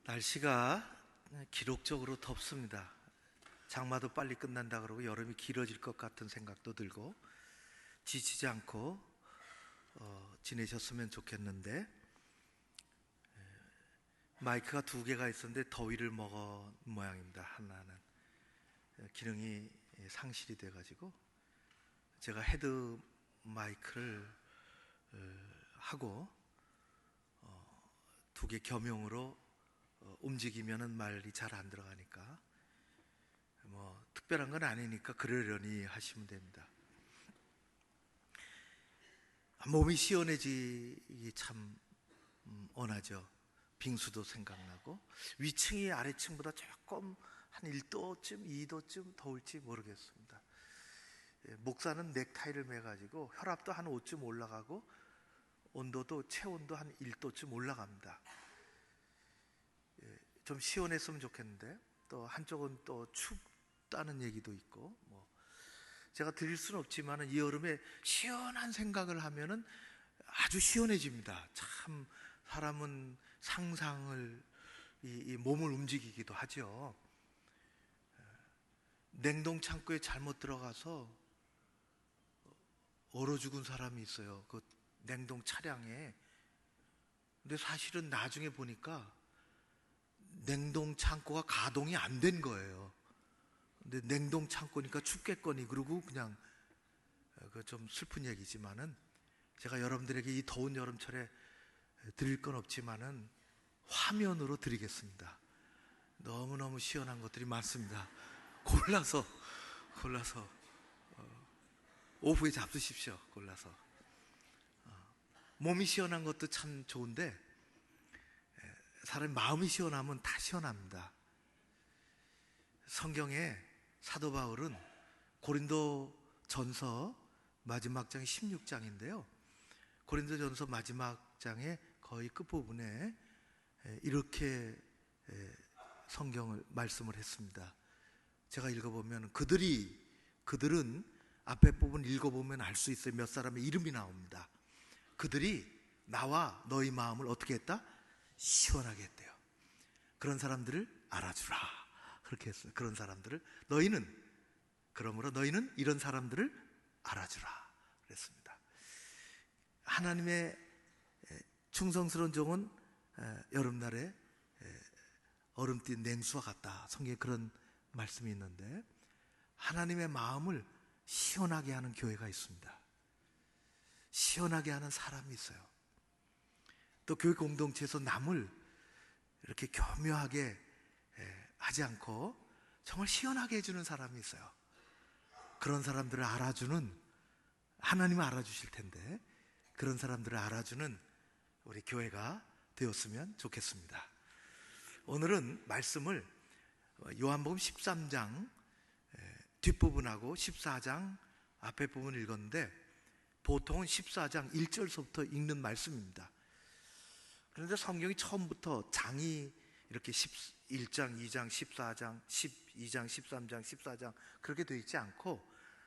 날씨가 기록적으로 덥습니다. 장마도 빨리 끝난다 그러고 여름이 길어질 것 같은 생각도 들고 지치지 않고 지내셨으면 좋겠는데, 마이크가 두 개가 있었는데 더위를 먹은 모양입니다. 하나는 기능이 상실이 돼가지고 제가 헤드 마이크를 하고 두 개 겸용으로 움직이면은 말이 잘 안 들어가니까 뭐 특별한 건 아니니까 그러려니 하시면 됩니다. 몸이 시원해지기 참 원하죠. 빙수도 생각나고 위층이 아래층보다 조금 한 1도쯤 2도쯤 더울지 모르겠습니다. 목사는 넥타이를 매가지고 혈압도 한 5쯤 올라가고 온도도 체온도 한 1도쯤 올라갑니다. 좀 시원했으면 좋겠는데 또 한쪽은 또 춥다는 얘기도 있고, 뭐 제가 드릴 수는 없지만 이 여름에 시원한 생각을 하면은 아주 시원해집니다. 참 사람은 상상을 이 몸을 움직이기도 하죠. 냉동 창고에 잘못 들어가서 얼어 죽은 사람이 있어요. 그 냉동 차량에. 근데 사실은 나중에 보니까 냉동 창고가 가동이 안 된 거예요. 근데 냉동 창고니까 춥겠거니 그러고 그냥, 그 좀 슬픈 얘기지만은 제가 여러분들에게 이 더운 여름철에 드릴 건 없지만은 화면으로 드리겠습니다. 너무너무 시원한 것들이 많습니다. 골라서 오후에 잡수십시오. 골라서. 몸이 시원한 것도 참 좋은데 사람 마음이 시원하면 다 시원합니다. 성경에 사도 바울은 고린도 전서 마지막 장이 16장인데요. 고린도 전서 마지막 장의 거의 끝부분에 이렇게 성경을 말씀을 했습니다. 제가 읽어보면 그들은 앞에 부분 읽어보면 알 수 있어요. 몇 사람의 이름이 나옵니다. 그들이 나와 너희 마음을 어떻게 했다? 시원하게 했대요. 그런 사람들을 알아주라. 그렇게 했어요. 그런 사람들을 그러므로 너희는 이런 사람들을 알아주라 그랬습니다. 하나님의 충성스러운 종은 여름날에 얼음 뛴 냉수와 같다. 성경에 그런 말씀이 있는데, 하나님의 마음을 시원하게 하는 교회가 있습니다. 시원하게 하는 사람이 있어요. 또 교회 공동체에서 남을 이렇게 교묘하게 하지 않고 정말 시원하게 해주는 사람이 있어요. 그런 사람들을 알아주는, 하나님은 알아주실 텐데 그런 사람들을 알아주는 우리 교회가 되었으면 좋겠습니다. 오늘은 말씀을 요한복음 13장 뒷부분하고 14장 앞에 부분을 읽었는데, 보통은 14장 1절서부터 읽는 말씀입니다. 그런데 성경이 처음부터 장이 이렇게 1장, 2장, 14장, 12장, 13장, 14장 그렇게 되어 있지 않고,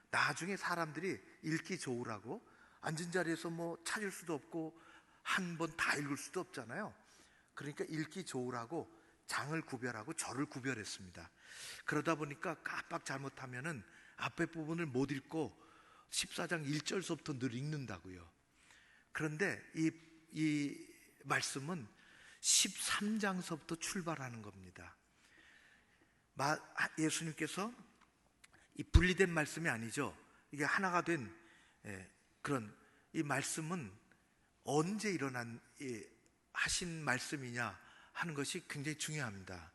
나중에 사람들이 읽기 좋으라고 앉은 자리에서 뭐 찾을 수도 없고 한 번 다 읽을 수도 없잖아요. 그러니까 읽기 좋으라고 장을 구별하고 절을 구별했습니다. 그러다 보니까 깜빡 잘못하면은 앞에 부분을 못 읽고 14장 1절서부터 늘 읽는다고요. 그런데 이 말씀은 13장서부터 출발하는 겁니다. 예수님께서 이 분리된 말씀이 아니죠. 이게 하나가 된 그런, 이 말씀은 언제 하신 말씀이냐 하는 것이 굉장히 중요합니다.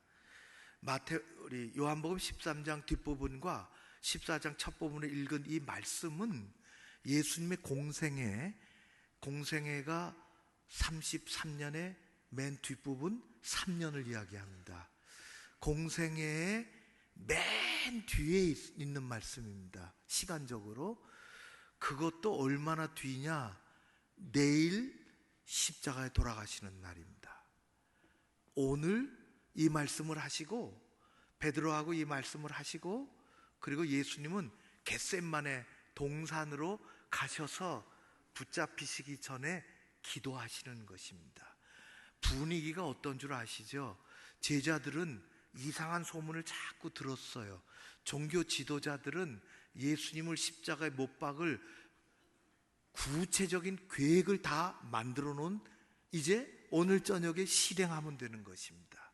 우리 요한복음 13장 뒷부분과 14장 첫 부분을 읽은 이 말씀은 예수님의 공생애가 33년의 맨 뒷부분 3년을 이야기합니다. 공생애의 맨 뒤에 있는 말씀입니다. 시간적으로. 그것도 얼마나 뒤냐? 내일 십자가에 돌아가시는 날입니다. 오늘 이 말씀을 하시고, 베드로하고 이 말씀을 하시고, 그리고 예수님은 겟셋마네 동산으로 가셔서 붙잡히시기 전에 기도하시는 것입니다. 분위기가 어떤 줄 아시죠? 제자들은 이상한 소문을 자꾸 들었어요. 종교 지도자들은 예수님을 십자가에 못 박을 구체적인 계획을 다 만들어 놓은, 이제 오늘 저녁에 실행하면 되는 것입니다.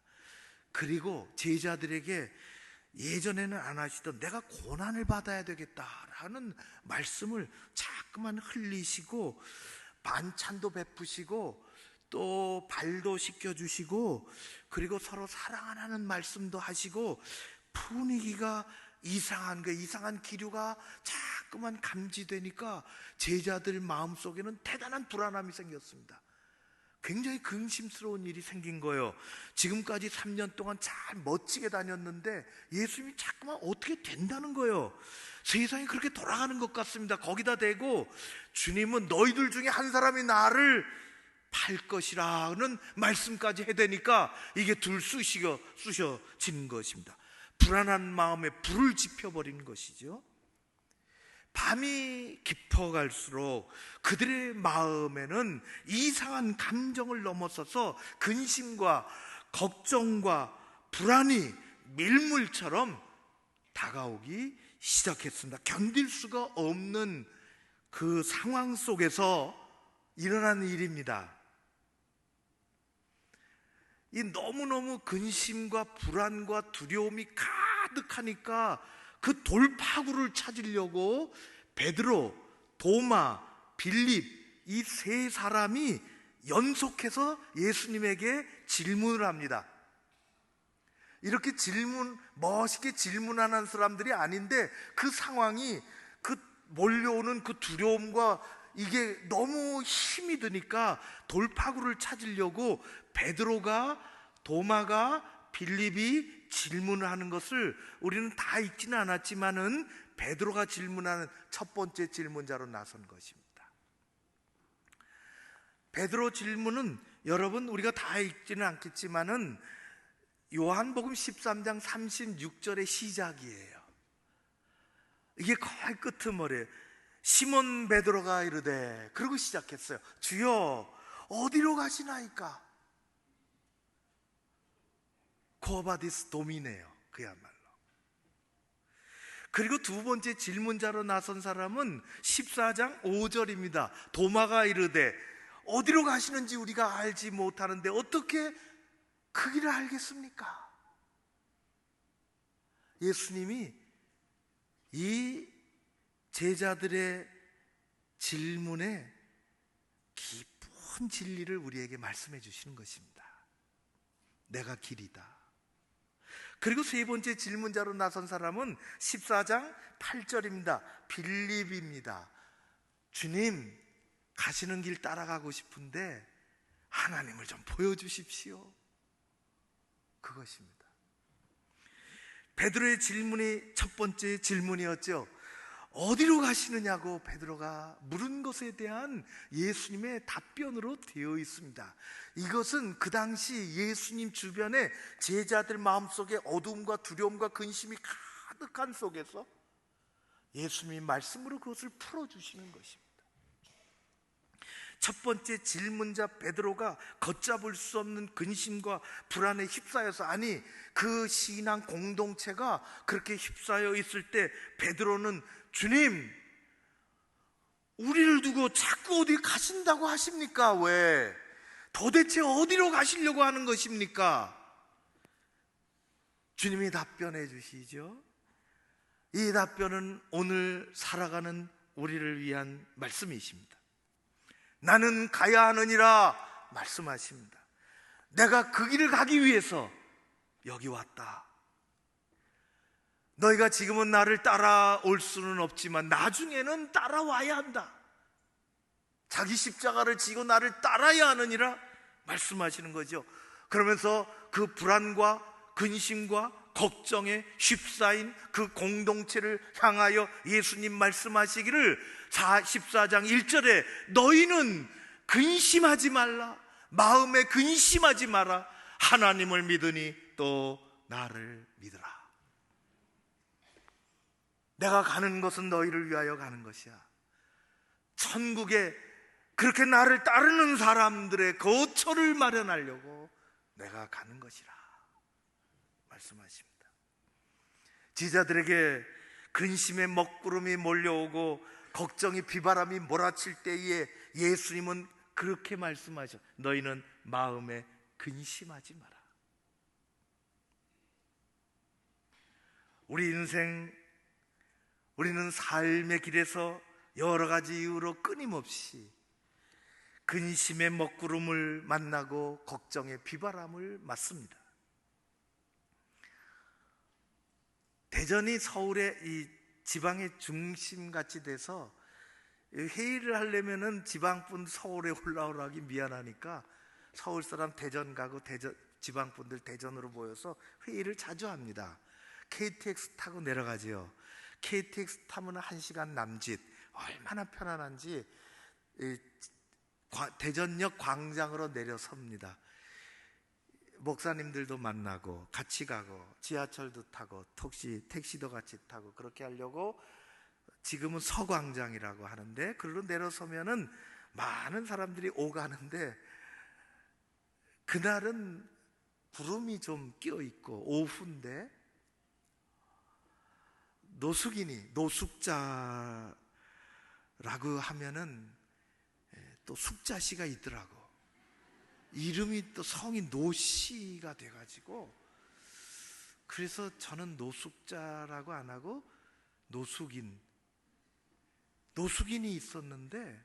그리고 제자들에게 예전에는 안 하시던 내가 고난을 받아야 되겠다라는 말씀을 자꾸만 흘리시고, 반찬도 베푸시고 또 발도 씻겨주시고, 그리고 서로 사랑하라는 말씀도 하시고, 분위기가 이상한 거, 이상한 기류가 자꾸만 감지되니까 제자들 마음속에는 대단한 불안함이 생겼습니다. 굉장히 근심스러운 일이 생긴 거예요. 지금까지 3년 동안 잘 멋지게 다녔는데 예수님이 자꾸만 어떻게 된다는 거예요. 세상이 그렇게 돌아가는 것 같습니다. 거기다 대고 주님은 너희들 중에 한 사람이 나를 팔 것이라는 말씀까지 해대니까 이게 쑤셔지는 것입니다. 불안한 마음에 불을 지펴버리는 것이죠. 밤이 깊어갈수록 그들의 마음에는 이상한 감정을 넘어서서 근심과 걱정과 불안이 밀물처럼 다가오기 시작했습니다. 견딜 수가 없는 그 상황 속에서 일어나는 일입니다. 이 너무너무 근심과 불안과 두려움이 가득하니까 그 돌파구를 찾으려고 베드로, 도마, 빌립 이 세 사람이 연속해서 예수님에게 질문을 합니다. 이렇게 멋있게 질문하는 사람들이 아닌데 그 상황이, 그 몰려오는 그 두려움과 이게 너무 힘이 드니까 돌파구를 찾으려고 베드로가, 도마가, 빌립이 질문을 하는 것을 우리는 다 읽지는 않았지만은 베드로가 질문하는 첫 번째 질문자로 나선 것입니다. 베드로 질문은 여러분 우리가 다 읽지는 않겠지만은 요한복음 13장 36절의 시작이에요. 이게 거의 끄트머리예요. 시몬 베드로가 이르되, 그러고 시작했어요. 주여 어디로 가시나이까? 코바디스 도미네요, 그야말로. 그리고 두 번째 질문자로 나선 사람은 14장 5절입니다. 도마가 이르되, 어디로 가시는지 우리가 알지 못하는데 어떻게 그 길을 알겠습니까? 예수님이 이 제자들의 질문에 깊은 진리를 우리에게 말씀해 주시는 것입니다. 내가 길이다. 그리고 세 번째 질문자로 나선 사람은 14장 8절입니다. 빌립입니다. 주님, 가시는 길 따라가고 싶은데 하나님을 좀 보여주십시오. 그것입니다. 베드로의 질문이 첫 번째 질문이었죠. 어디로 가시느냐고 베드로가 물은 것에 대한 예수님의 답변으로 되어 있습니다. 이것은 그 당시 예수님 주변에 제자들 마음속에 어두움과 두려움과 근심이 가득한 속에서 예수님이 말씀으로 그것을 풀어주시는 것입니다. 첫 번째 질문자 베드로가 걷잡을 수 없는 근심과 불안에 휩싸여서, 아니 그 신앙 공동체가 그렇게 휩싸여 있을 때 베드로는 주님, 우리를 두고 자꾸 어디 가신다고 하십니까? 왜? 도대체 어디로 가시려고 하는 것입니까? 주님이 답변해 주시죠. 이 답변은 오늘 살아가는 우리를 위한 말씀이십니다. 나는 가야 하느니라 말씀하십니다. 내가 그 길을 가기 위해서 여기 왔다. 너희가 지금은 나를 따라올 수는 없지만 나중에는 따라와야 한다. 자기 십자가를 지고 나를 따라야 하느니라 말씀하시는 거죠. 그러면서 그 불안과 근심과 걱정에 휩싸인 그 공동체를 향하여 예수님 말씀하시기를 14장 1절에 너희는 근심하지 말라, 마음에 근심하지 마라, 하나님을 믿으니 또 나를 믿으라. 내가 가는 것은 너희를 위하여 가는 것이야. 천국에 그렇게 나를 따르는 사람들의 거처를 마련하려고 내가 가는 것이라. 말씀하십니다. 제자들에게 근심의 먹구름이 몰려오고 걱정이 비바람이 몰아칠 때에 예수님은 그렇게 말씀하셔. 너희는 마음에 근심하지 마라. 우리 인생, 우리는 삶의 길에서 여러 가지 이유로 끊임없이 근심의 먹구름을 만나고 걱정의 비바람을 맞습니다. 대전이 서울의 이 지방의 중심같이 돼서 회의를 하려면은 지방분 서울에 올라오라기 미안하니까 서울 사람 대전 가고 지방분들 대전으로 모여서 회의를 자주 합니다. KTX 타고 내려가지요. KTX 타면 1시간 남짓. 얼마나 편안한지 대전역 광장으로 내려섭니다. 목사님들도 만나고 같이 가고 지하철도 타고 택시도 같이 타고 그렇게 하려고 지금은 서광장이라고 하는데 그걸로 내려서면은 많은 사람들이 오가는데 그날은 구름이 좀 끼어 있고 오후인데 노숙자라고 하면은 또 숙자씨가 있더라고. 이름이 또 성이 노씨가 돼가지고 그래서 저는 노숙자라고 안 하고 노숙인이 있었는데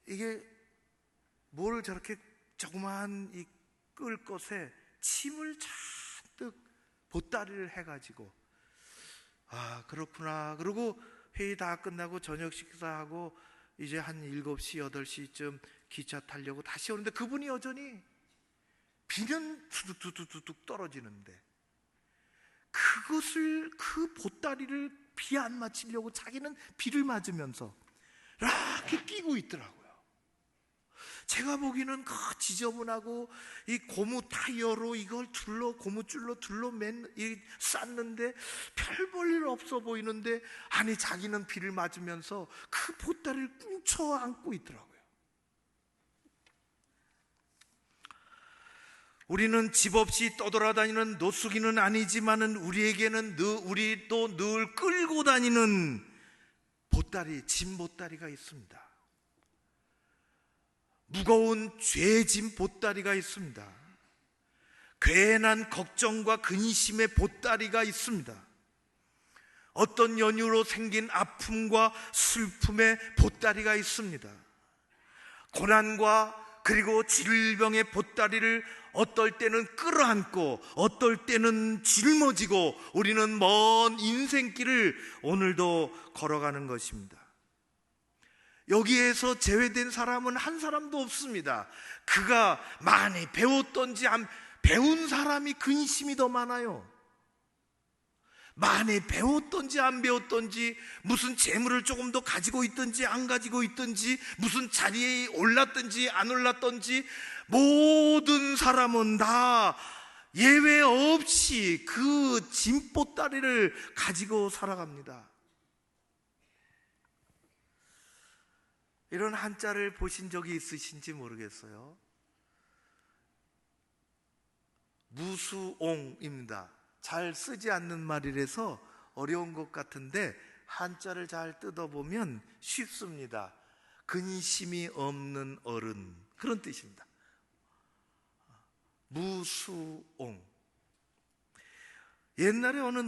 이게 뭘 저렇게 조그마한 이 끌 것에 침을 잔뜩 보따리를 해가지고 아 그렇구나. 그리고 회의 다 끝나고 저녁 식사하고 이제 한 7시, 8시쯤 기차 타려고 다시 오는데 그분이 여전히 비는 두둑두둑 떨어지는데 그 보따리를 비 안 맞히려고 자기는 비를 맞으면서 이렇게 끼고 있더라고요. 제가 보기에는 지저분하고 이 고무 타이어로 이걸 고무줄로 쌌는데 별 볼일 없어 보이는데 아니 자기는 비를 맞으면서 그 보따리를 꿍쳐 안고 있더라고요. 우리는 집 없이 떠돌아다니는 노숙인은 아니지만은 우리도 늘 끌고 다니는 짐 보따리가 있습니다. 무거운 죄짐 보따리가 있습니다. 괜한 걱정과 근심의 보따리가 있습니다. 어떤 연유로 생긴 아픔과 슬픔의 보따리가 있습니다. 고난과 그리고 질병의 보따리를 어떨 때는 끌어안고 어떨 때는 짊어지고 우리는 먼 인생길을 오늘도 걸어가는 것입니다. 여기에서 제외된 사람은 한 사람도 없습니다. 그가 많이 배웠던지 배운 사람이 근심이 더 많아요. 많이 배웠던지 안 배웠던지 무슨 재물을 조금 더 가지고 있든지 안 가지고 있든지 무슨 자리에 올랐든지 안 올랐든지 모든 사람은 다 예외 없이 그 짐보따리를 가지고 살아갑니다. 이런 한자를 보신 적이 있으신지 모르겠어요. 무수옹입니다. 잘 쓰지 않는 말이라서 어려운 것 같은데 한자를 잘 뜯어보면 쉽습니다. 근심이 없는 어른, 그런 뜻입니다. 무수옹. 옛날에 어느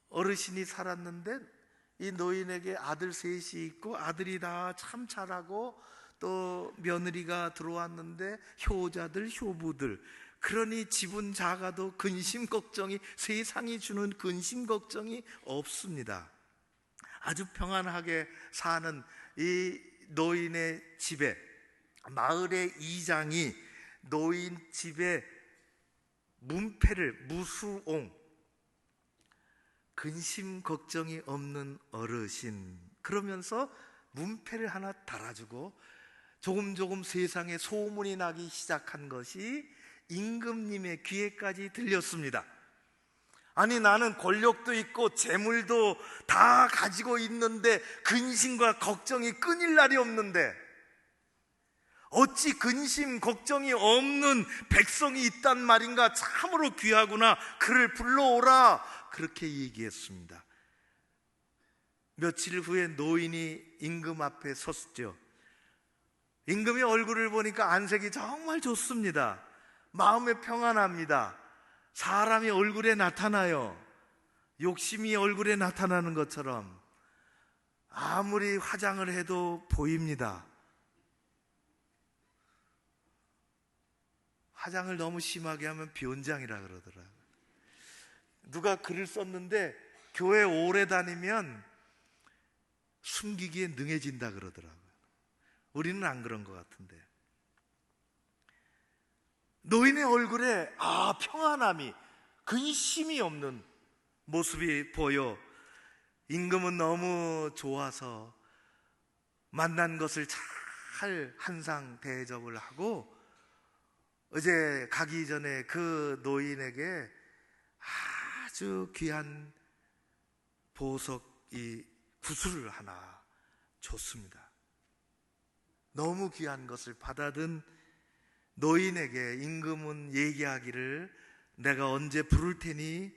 어르신이 살았는데 이 노인에게 아들 셋이 있고 아들이 다 참 잘하고 또 며느리가 들어왔는데 효자들 효부들, 그러니 집은 작아도 근심 걱정이, 세상이 주는 근심 걱정이 없습니다. 아주 평안하게 사는 이 노인의 집에 마을의 이장이 노인 집에 문패를, 무수옹, 근심 걱정이 없는 어르신, 그러면서 문패를 하나 달아주고 조금 세상에 소문이 나기 시작한 것이 임금님의 귀에까지 들렸습니다. 아니 나는 권력도 있고 재물도 다 가지고 있는데 근심과 걱정이 끊일 날이 없는데 어찌 근심 걱정이 없는 백성이 있단 말인가, 참으로 귀하구나, 그를 불러오라, 그렇게 얘기했습니다. 며칠 후에 노인이 임금 앞에 섰죠. 임금의 얼굴을 보니까 안색이 정말 좋습니다. 마음에 평안합니다. 사람이 얼굴에 나타나요. 욕심이 얼굴에 나타나는 것처럼 아무리 화장을 해도 보입니다. 화장을 너무 심하게 하면 변장이라 그러더라고요. 누가 글을 썼는데 교회 오래 다니면 숨기기에 능해진다 그러더라고요. 우리는 안 그런 것 같은데. 노인의 얼굴에 평안함이, 근심이 없는 모습이 보여 임금은 너무 좋아서 만난 것을 잘 한상 대접을 하고 어제 가기 전에 그 노인에게 아주 귀한 보석, 이 구슬을 하나 줬습니다. 너무 귀한 것을 받아든 노인에게 임금은 얘기하기를, 내가 언제 부를 테니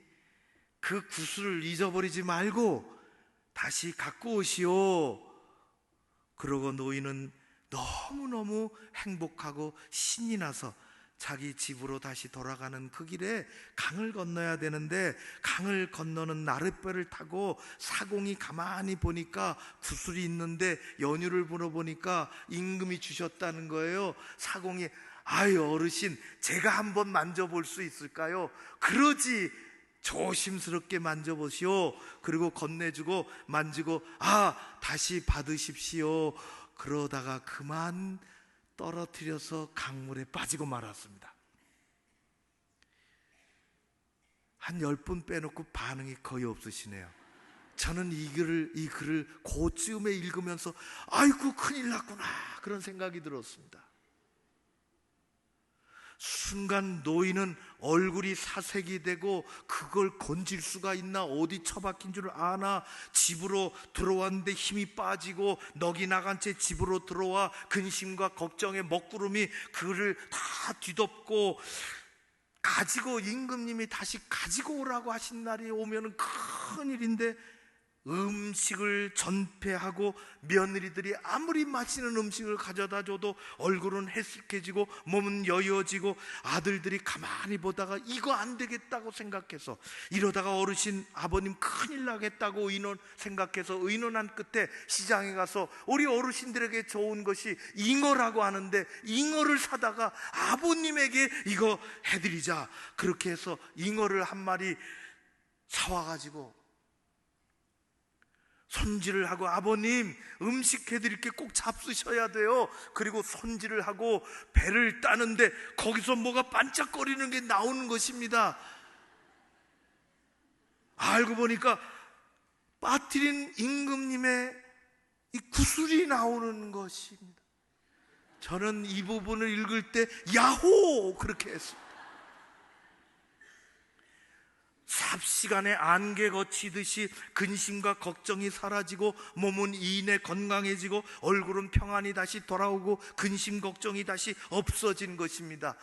그 구슬을 잊어버리지 말고 다시 갖고 오시오. 그러고 노인은 너무너무 행복하고 신이 나서 자기 집으로 다시 돌아가는 그 길에 강을 건너야 되는데, 강을 건너는 나룻배를 타고 사공이 가만히 보니까 구슬이 있는데 연유를 물어보니까 임금이 주셨다는 거예요. 사공이, 아유 어르신, 제가 한번 만져볼 수 있을까요? 그러지, 조심스럽게 만져보시오. 그리고 건네주고 만지고, 다시 받으십시오. 그러다가 그만 떨어뜨려서 강물에 빠지고 말았습니다. 한 10분 빼놓고 반응이 거의 없으시네요. 저는 이 글을 그쯤에 읽으면서 아이고 큰일 났구나, 그런 생각이 들었습니다. 순간 노인은 얼굴이 사색이 되고, 그걸 건질 수가 있나, 어디 처박힌 줄 아나, 집으로 들어왔는데 힘이 빠지고 넋이 나간 채 집으로 들어와 근심과 걱정의 먹구름이 그를 다 뒤덮고, 가지고 임금님이 다시 가지고 오라고 하신 날이 오면은 큰일인데, 음식을 전폐하고 며느리들이 아무리 맛있는 음식을 가져다 줘도 얼굴은 헬쓱해지고 몸은 여여지고, 아들들이 가만히 보다가 이거 안 되겠다고 생각해서, 이러다가 어르신 아버님 큰일 나겠다고 생각해서 의논한 끝에 시장에 가서 우리 어르신들에게 좋은 것이 잉어라고 하는데, 잉어를 사다가 아버님에게 이거 해드리자, 그렇게 해서 잉어를 한 마리 사와가지고 손질을 하고, 아버님 음식 해드릴게, 꼭 잡수셔야 돼요. 그리고 손질을 하고 배를 따는데 거기서 뭐가 반짝거리는 게 나오는 것입니다. 알고 보니까 빠뜨린 임금님의 이 구슬이 나오는 것입니다. 저는 이 부분을 읽을 때 야호, 그렇게 했습니다. 삽시간에 안개 거치듯이 근심과 걱정이 사라지고 몸은 이내 건강해지고 얼굴은 평안이 다시 돌아오고 근심 걱정이 다시 없어진 것입니다.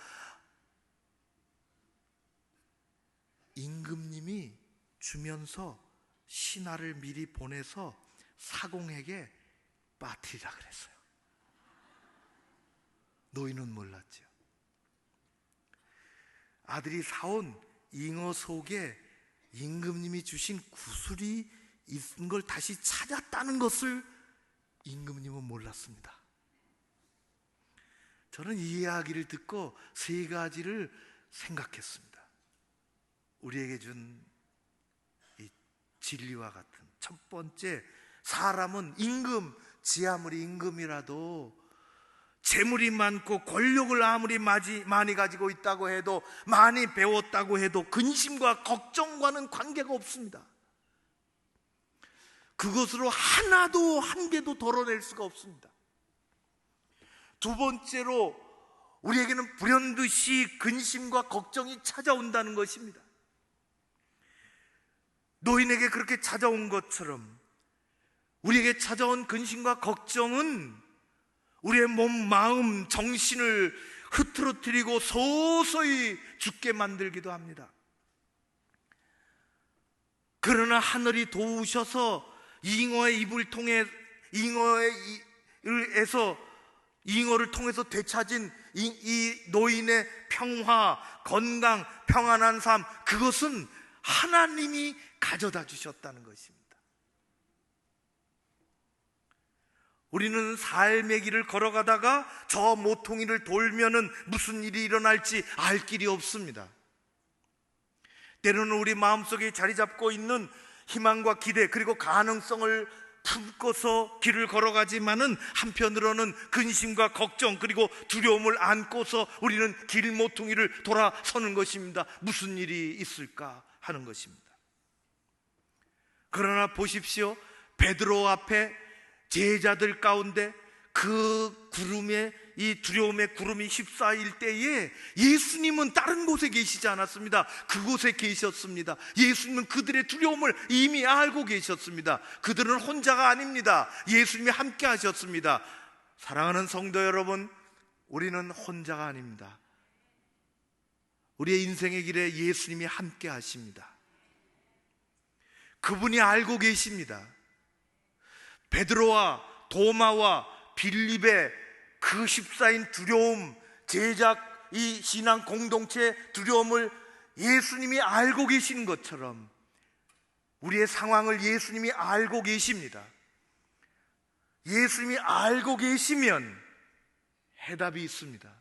임금님이 주면서 신하를 미리 보내서 사공에게 빠뜨리라 그랬어요. 노인은 몰랐죠. 아들이 사온 잉어 속에 임금님이 주신 구슬이 있는 걸 다시 찾았다는 것을 임금님은 몰랐습니다. 저는 이 이야기를 듣고 세 가지를 생각했습니다. 우리에게 준 이 진리와 같은 첫 번째, 사람은 지 아무리 임금이라도 재물이 많고 권력을 아무리 많이 가지고 있다고 해도, 많이 배웠다고 해도 근심과 걱정과는 관계가 없습니다. 그것으로 하나도 한 개도 덜어낼 수가 없습니다. 두 번째로, 우리에게는 불현듯이 근심과 걱정이 찾아온다는 것입니다. 노인에게 그렇게 찾아온 것처럼 우리에게 찾아온 근심과 걱정은 우리의 몸, 마음, 정신을 흐트러뜨리고 서서히 죽게 만들기도 합니다. 그러나 하늘이 도우셔서 잉어의 입을 통해 잉어를 통해서 되찾은 이 노인의 평화, 건강, 평안한 삶, 그것은 하나님이 가져다 주셨다는 것입니다. 우리는 삶의 길을 걸어가다가 저 모퉁이를 돌면은 무슨 일이 일어날지 알 길이 없습니다. 때로는 우리 마음속에 자리 잡고 있는 희망과 기대, 그리고 가능성을 품고서 길을 걸어가지만은 한편으로는 근심과 걱정, 그리고 두려움을 안고서 우리는 길 모퉁이를 돌아서는 것입니다. 무슨 일이 있을까 하는 것입니다. 그러나 보십시오, 베드로 앞에 제자들 가운데 그 구름에, 이 두려움의 구름이 휩싸일 때에 예수님은 다른 곳에 계시지 않았습니다. 그곳에 계셨습니다. 예수님은 그들의 두려움을 이미 알고 계셨습니다. 그들은 혼자가 아닙니다. 예수님이 함께 하셨습니다. 사랑하는 성도 여러분, 우리는 혼자가 아닙니다. 우리의 인생의 길에 예수님이 함께 하십니다. 그분이 알고 계십니다. 베드로와 도마와 빌립의 그 휩싸인 두려움, 제작 이 신앙 공동체의 두려움을 예수님이 알고 계시는 것처럼 우리의 상황을 예수님이 알고 계십니다. 예수님이 알고 계시면 해답이 있습니다.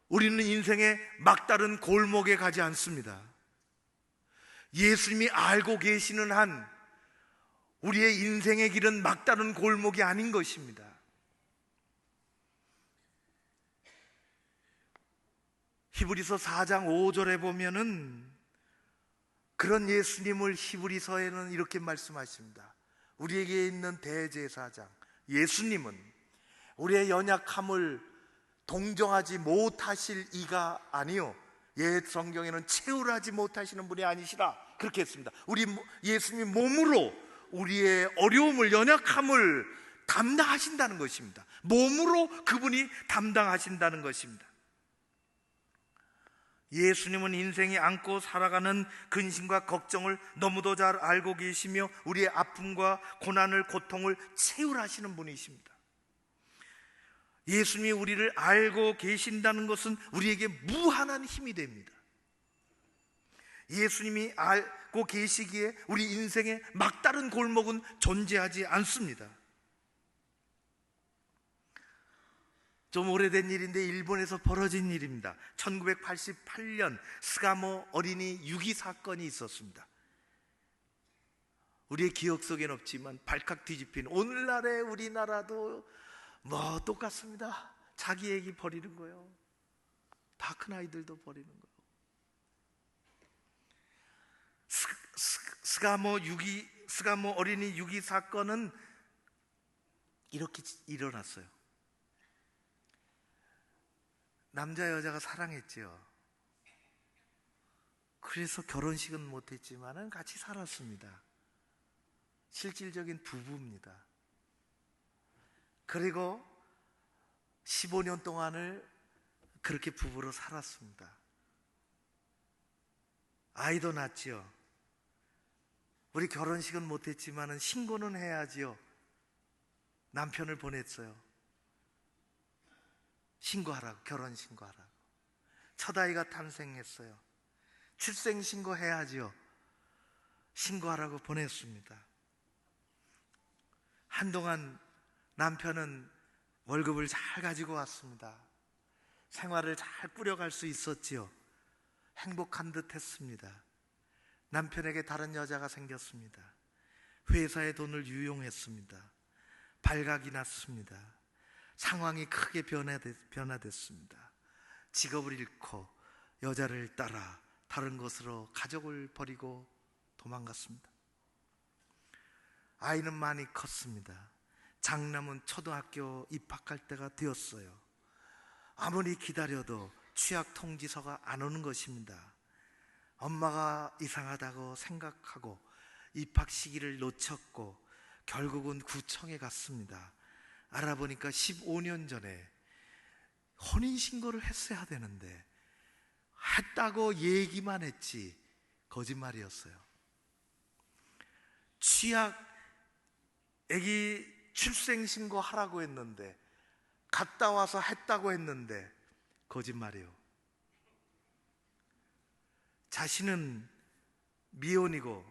우리는 인생의 막다른 골목에 가지 않습니다. 예수님이 알고 계시는 한 우리의 인생의 길은 막다른 골목이 아닌 것입니다. 히브리서 4장 5절에 보면은 그런 예수님을 히브리서에는 이렇게 말씀하십니다. 우리에게 있는 대제사장 예수님은 우리의 연약함을 동정하지 못하실 이가 아니요 옛 성경에는 채울하지 못하시는 분이 아니시라 그렇게 했습니다. 우리 예수님이 몸으로 우리의 어려움을, 연약함을 담당하신다는 것입니다. 몸으로 그분이 담당하신다는 것입니다. 예수님은 인생이 안고 살아가는 근심과 걱정을 너무도 잘 알고 계시며 우리의 아픔과 고난을, 고통을 채울하시는 분이십니다. 예수님이 우리를 알고 계신다는 것은 우리에게 무한한 힘이 됩니다. 예수님이 알고 계시기에 우리 인생의 막다른 골목은 존재하지 않습니다. 좀 오래된 일인데 일본에서 벌어진 일입니다. 1988년 스가모 어린이 유기 사건이 있었습니다. 우리의 기억 속엔 없지만 발칵 뒤집힌 오늘날의 우리나라도 뭐 똑같습니다. 자기 애기 버리는 거예요. 다 큰 아이들도 버리는 거예요. 스가모 어린이 유기 사건은 이렇게 일어났어요. 남자 여자가 사랑했지요. 그래서 결혼식은 못했지만 같이 살았습니다. 실질적인 부부입니다. 그리고 15년 동안을 그렇게 부부로 살았습니다. 아이도 낳지요. 우리 결혼식은 못했지만 신고는 해야지요. 남편을 보냈어요. 신고하라고, 결혼 신고하라고. 첫 아이가 탄생했어요. 출생 신고해야지요. 신고하라고 보냈습니다. 한동안 남편은 월급을 잘 가지고 왔습니다. 생활을 잘 꾸려갈 수 있었지요. 행복한 듯 했습니다. 남편에게 다른 여자가 생겼습니다. 회사의 돈을 유용했습니다. 발각이 났습니다. 상황이 크게 변화됐습니다. 직업을 잃고 여자를 따라 다른 곳으로 가족을 버리고 도망갔습니다. 아이는 많이 컸습니다. 장남은 초등학교 입학할 때가 되었어요. 아무리 기다려도 취약 통지서가 안 오는 것입니다. 엄마가 이상하다고 생각하고 입학 시기를 놓쳤고 결국은 구청에 갔습니다. 알아보니까 15년 전에 혼인신고를 했어야 되는데 했다고 얘기만 했지 거짓말이었어요. 취약 아기 출생신고 하라고 했는데 갔다 와서 했다고 했는데 거짓말이요. 자신은 미혼이고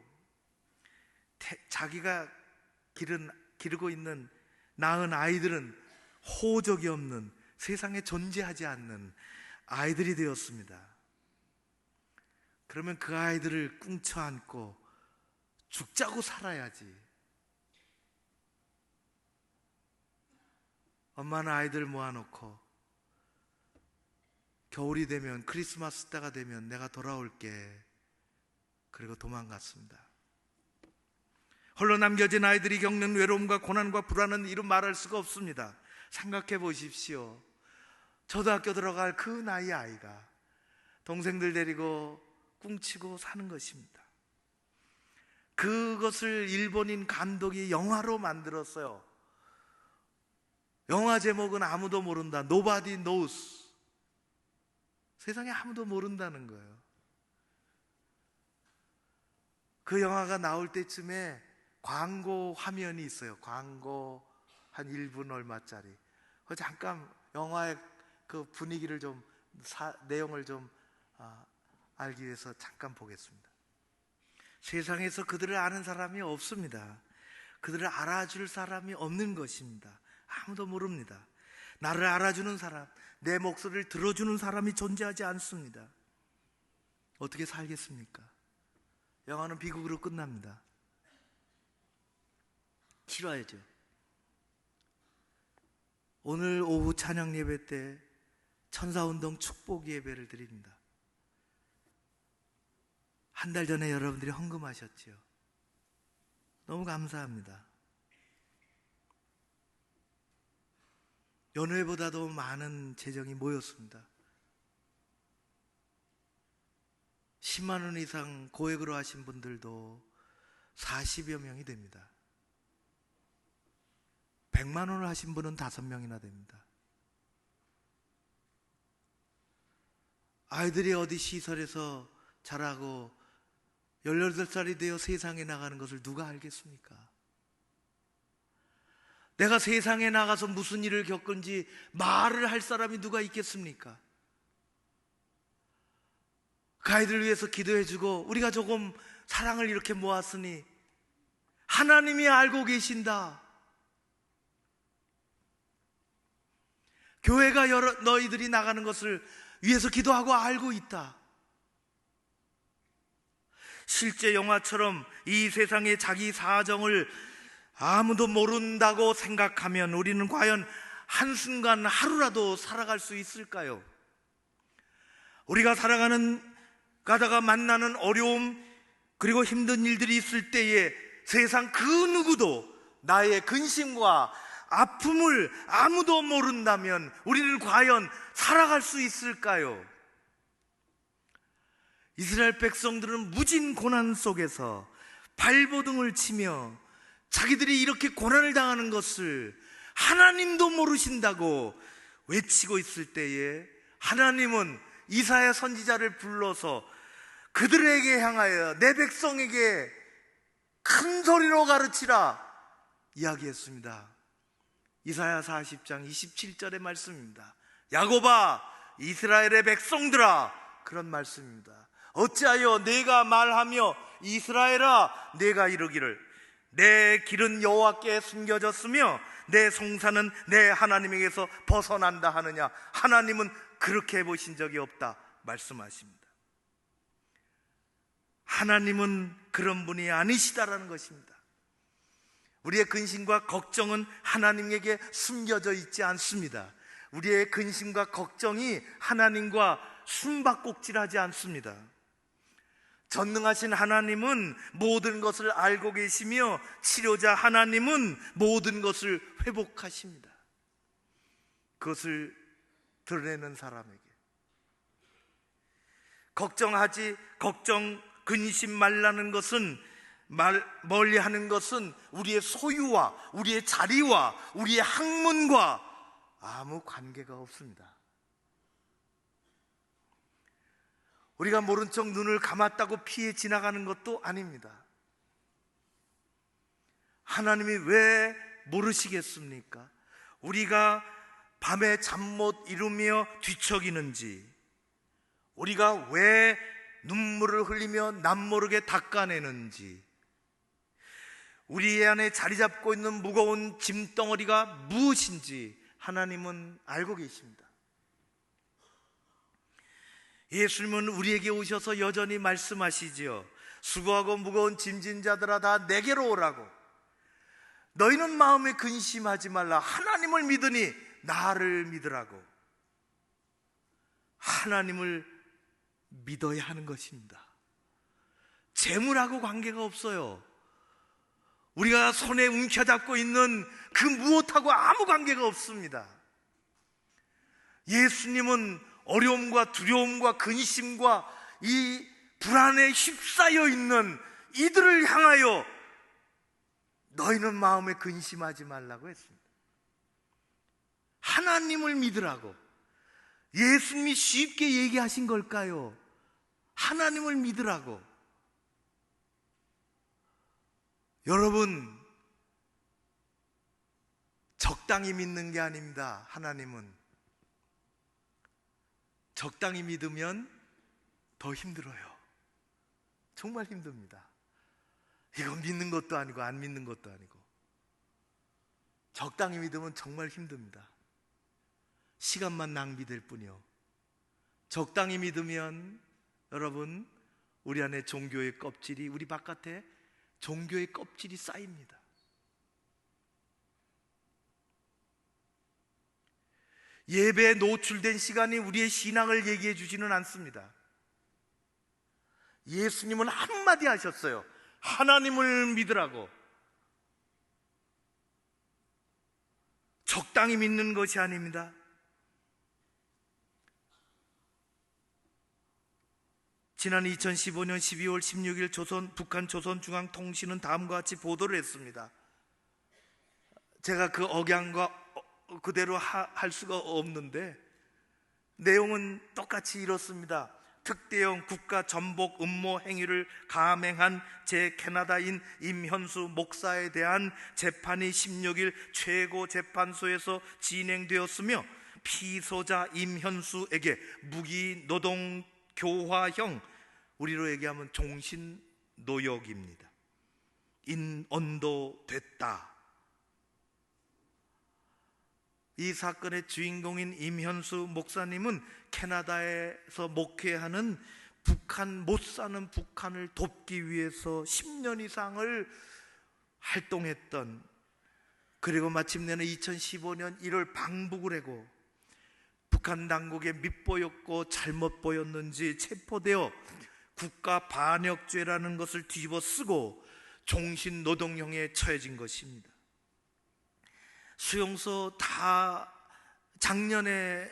자기가 기르고 있는 낳은 아이들은 호적이 없는, 세상에 존재하지 않는 아이들이 되었습니다. 그러면 그 아이들을 꿍쳐안고 죽자고 살아야지. 엄마는 아이들 모아놓고 겨울이 되면, 크리스마스 때가 되면 내가 돌아올게. 그리고 도망갔습니다. 홀로 남겨진 아이들이 겪는 외로움과 고난과 불안은 이루 말할 수가 없습니다. 생각해 보십시오. 초등학교 들어갈 그 나이의 아이가 동생들 데리고 꿍치고 사는 것입니다. 그것을 일본인 감독이 영화로 만들었어요. 영화 제목은 아무도 모른다. Nobody knows. 세상에 아무도 모른다는 거예요. 그 영화가 나올 때쯤에 광고 화면이 있어요. 광고 한 1분 얼마짜리. 잠깐 영화의 그 분위기를 좀, 내용을 좀 알기 위해서 잠깐 보겠습니다. 세상에서 그들을 아는 사람이 없습니다. 그들을 알아줄 사람이 없는 것입니다. 아무도 모릅니다. 나를 알아주는 사람, 내 목소리를 들어주는 사람이 존재하지 않습니다. 어떻게 살겠습니까? 영화는 비극으로 끝납니다. 싫어야죠. 오늘 오후 찬양 예배 때 천사운동 축복 예배를 드립니다. 한 달 전에 여러분들이 헌금하셨지요. 너무 감사합니다. 연회보다도 많은 재정이 모였습니다. 10만 원 이상 고액으로 하신 분들도 40여 명이 됩니다. 100만 원을 하신 분은 5명이나 됩니다. 아이들이 어디 시설에서 자라고 18살이 되어 세상에 나가는 것을 누가 알겠습니까? 내가 세상에 나가서 무슨 일을 겪은지 말을 할 사람이 누가 있겠습니까? 그 아이들을 위해서 기도해주고, 우리가 조금 사랑을 이렇게 모았으니 하나님이 알고 계신다. 교회가 너희들이 나가는 것을 위해서 기도하고 알고 있다. 실제 영화처럼 이 세상의 자기 사정을 아무도 모른다고 생각하면 우리는 과연 한순간 하루라도 살아갈 수 있을까요? 우리가 가다가 만나는 어려움, 그리고 힘든 일들이 있을 때에 세상 그 누구도 나의 근심과 아픔을 아무도 모른다면 우리는 과연 살아갈 수 있을까요? 이스라엘 백성들은 무진 고난 속에서 발버둥을 치며 자기들이 이렇게 고난을 당하는 것을 하나님도 모르신다고 외치고 있을 때에 하나님은 이사야 선지자를 불러서 그들에게 향하여 내 백성에게 큰 소리로 가르치라 이야기했습니다. 이사야 40장 27절의 말씀입니다. 야곱아, 이스라엘의 백성들아, 그런 말씀입니다. 어찌하여 내가 말하며 이스라엘아, 내가 이르기를 내 길은 여호와께 숨겨졌으며 내 송사는 내 하나님에게서 벗어난다 하느냐? 하나님은 그렇게 해보신 적이 없다 말씀하십니다. 하나님은 그런 분이 아니시다라는 것입니다. 우리의 근심과 걱정은 하나님에게 숨겨져 있지 않습니다. 우리의 근심과 걱정이 하나님과 숨바꼭질하지 않습니다. 전능하신 하나님은 모든 것을 알고 계시며 치료자 하나님은 모든 것을 회복하십니다. 그것을 드러내는 사람에게 근심 말라는 것은 멀리 하는 것은 우리의 소유와 우리의 자리와 우리의 학문과 아무 관계가 없습니다. 우리가 모른 척 눈을 감았다고 피해 지나가는 것도 아닙니다. 하나님이 왜 모르시겠습니까? 우리가 밤에 잠 못 이루며 뒤척이는지, 우리가 왜 눈물을 흘리며 남모르게 닦아내는지, 우리 안에 자리 잡고 있는 무거운 짐덩어리가 무엇인지 하나님은 알고 계십니다. 예수님은 우리에게 오셔서 여전히 말씀하시지요. 수고하고 무거운 짐진 자들아 다 내게로 오라고. 너희는 마음에 근심하지 말라. 하나님을 믿으니 나를 믿으라고. 하나님을 믿어야 하는 것입니다. 재물하고 관계가 없어요. 우리가 손에 움켜잡고 있는 그 무엇하고 아무 관계가 없습니다. 예수님은 어려움과 두려움과 근심과 이 불안에 휩싸여 있는 이들을 향하여 너희는 마음에 근심하지 말라고 했습니다. 하나님을 믿으라고. 예수님이 쉽게 얘기하신 걸까요? 하나님을 믿으라고. 여러분, 적당히 믿는 게 아닙니다. 하나님은 적당히 믿으면 더 힘들어요. 정말 힘듭니다. 이건 믿는 것도 아니고 안 믿는 것도 아니고. 적당히 믿으면 정말 힘듭니다. 시간만 낭비될 뿐이요. 적당히 믿으면 여러분, 우리 안에 종교의 껍질이, 우리 바깥에 종교의 껍질이 쌓입니다. 예배에 노출된 시간이 우리의 신앙을 얘기해 주지는 않습니다. 예수님은 한마디 하셨어요. 하나님을 믿으라고. 적당히 믿는 것이 아닙니다. 지난 2015년 12월 16일 북한 조선중앙통신은 다음과 같이 보도를 했습니다. 제가 그 억양과 그대로 할 수가 없는데 내용은 똑같이 이렇습니다. 특대형 국가 전복 음모 행위를 감행한 제 캐나다인 임현수 목사에 대한 재판이 16일 최고재판소에서 진행되었으며 피소자 임현수에게 무기노동 교화형, 우리로 얘기하면 종신노역입니다. 언도됐다. 이 사건의 주인공인 임현수 목사님은 캐나다에서 목회하는 북한, 못 사는 북한을 돕기 위해서 10년 이상을 활동했던, 그리고 마침내는 2015년 1월 방북을 하고 북한 당국에 밉보였고 잘못 보였는지 체포되어 국가 반역죄라는 것을 뒤집어 쓰고 종신노동형에 처해진 것입니다. 수용소 다 작년에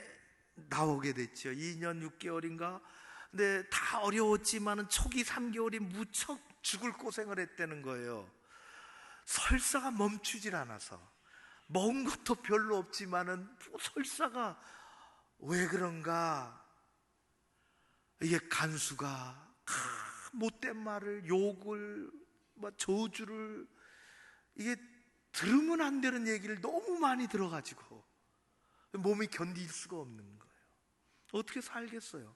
나오게 됐죠. 2년 6개월인가. 근데 다 어려웠지만 초기 3개월이 무척 죽을 고생을 했다는 거예요. 설사가 멈추질 않아서. 먹은 것도 별로 없지만은 설사가 왜 그런가? 이게 간수가 못된 말을, 욕을, 저주를, 이게 들으면 안 되는 얘기를 너무 많이 들어가지고 몸이 견딜 수가 없는 거예요. 어떻게 살겠어요?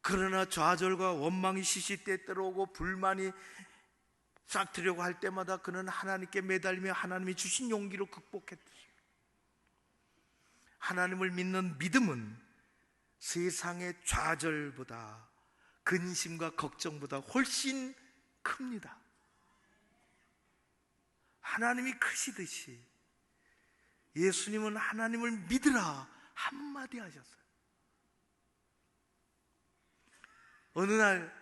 그러나 좌절과 원망이 시시때때로 오고 불만이 싹트려고 할 때마다 그는 하나님께 매달리며 하나님이 주신 용기로 극복했듯이, 하나님을 믿는 믿음은 세상의 좌절보다, 근심과 걱정보다 훨씬 큽니다. 하나님이 크시듯이 예수님은 하나님을 믿으라 한마디 하셨어요. 어느 날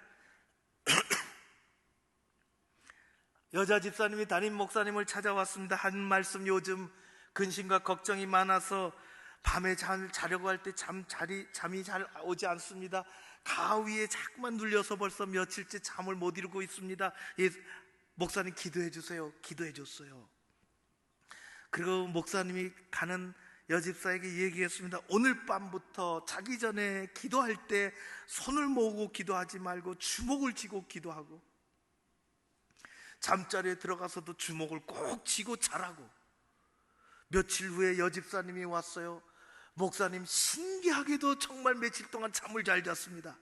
여자 집사님이 담임 목사님을 찾아왔습니다. 한 말씀, 요즘 근심과 걱정이 많아서 밤에 자려고 할 때 잠이 잘 오지 않습니다. 가위에 자꾸만 눌려서 벌써 며칠째 잠을 못 이루고 있습니다. 목사님 기도해 주세요. 기도해 줬어요. 그리고 목사님이 가는 여집사에게 얘기했습니다. 오늘 밤부터 자기 전에 기도할 때 손을 모으고 기도하지 말고 주먹을 쥐고 기도하고, 잠자리에 들어가서도 주먹을 꼭 쥐고 자라고. 며칠 후에 여집사님이 왔어요. 목사님, 신기하게도 정말 며칠 동안 잠을 잘 잤습니다.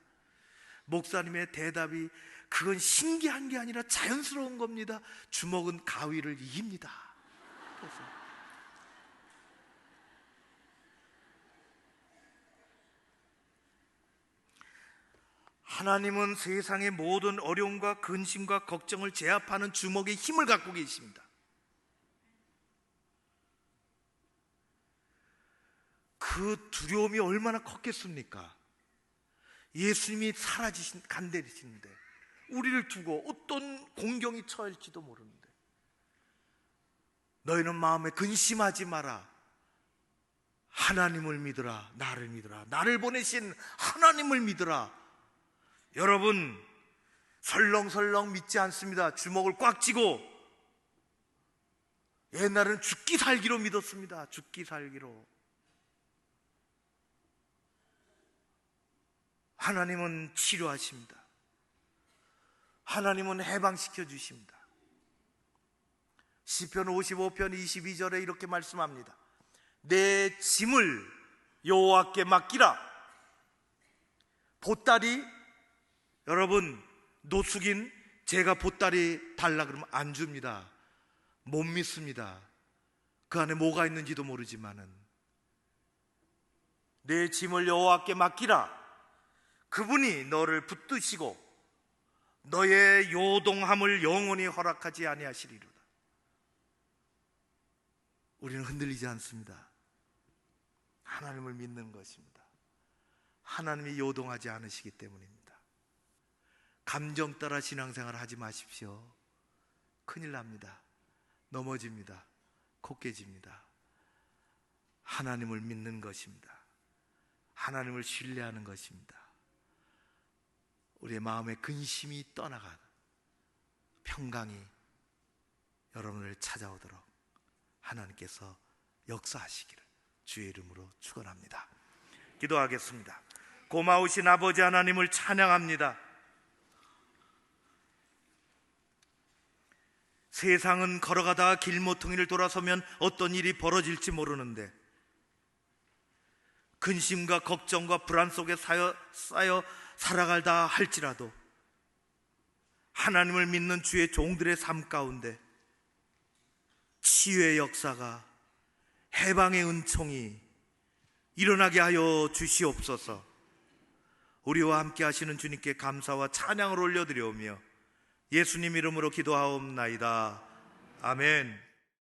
목사님의 대답이, 그건 신기한 게 아니라 자연스러운 겁니다. 주먹은 가위를 이깁니다. 그래서 하나님은 세상의 모든 어려움과 근심과 걱정을 제압하는 주먹의 힘을 갖고 계십니다. 그 두려움이 얼마나 컸겠습니까? 예수님이 간대리시는데 우리를 두고 어떤 공경이 처할지도 모르는데, 너희는 마음에 근심하지 마라. 하나님을 믿으라. 나를 믿으라. 나를 보내신 하나님을 믿으라. 여러분, 설렁설렁 믿지 않습니다. 주먹을 꽉 쥐고. 옛날에는 죽기 살기로 믿었습니다. 죽기 살기로. 하나님은 치료하십니다. 하나님은 해방시켜 주십니다. 시편 55편 22절에 이렇게 말씀합니다. 내 짐을 여호와께 맡기라. 보따리, 여러분, 노숙인 제가 보따리 달라 그러면 안 줍니다. 못 믿습니다. 그 안에 뭐가 있는지도 모르지만은, 내 짐을 여호와께 맡기라. 그분이 너를 붙드시고 너의 요동함을 영원히 허락하지 아니하시리로다. 우리는 흔들리지 않습니다. 하나님을 믿는 것입니다. 하나님이 요동하지 않으시기 때문입니다. 감정 따라 신앙생활 하지 마십시오. 큰일 납니다. 넘어집니다. 코 깨집니다. 하나님을 믿는 것입니다. 하나님을 신뢰하는 것입니다. 우리의 마음의 근심이 떠나가 평강이 여러분을 찾아오도록 하나님께서 역사하시기를 주의 이름으로 축원합니다. 기도하겠습니다. 고마우신 아버지 하나님을 찬양합니다. 세상은 걸어가다가 길모퉁이를 돌아서면 어떤 일이 벌어질지 모르는데, 근심과 걱정과 불안 속에 쌓여 살아가다 할지라도 하나님을 믿는 주의 종들의 삶 가운데 치유의 역사가, 해방의 은총이 일어나게 하여 주시옵소서. 우리와 함께 하시는 주님께 감사와 찬양을 올려드려오며 예수님 이름으로 기도하옵나이다. 아멘.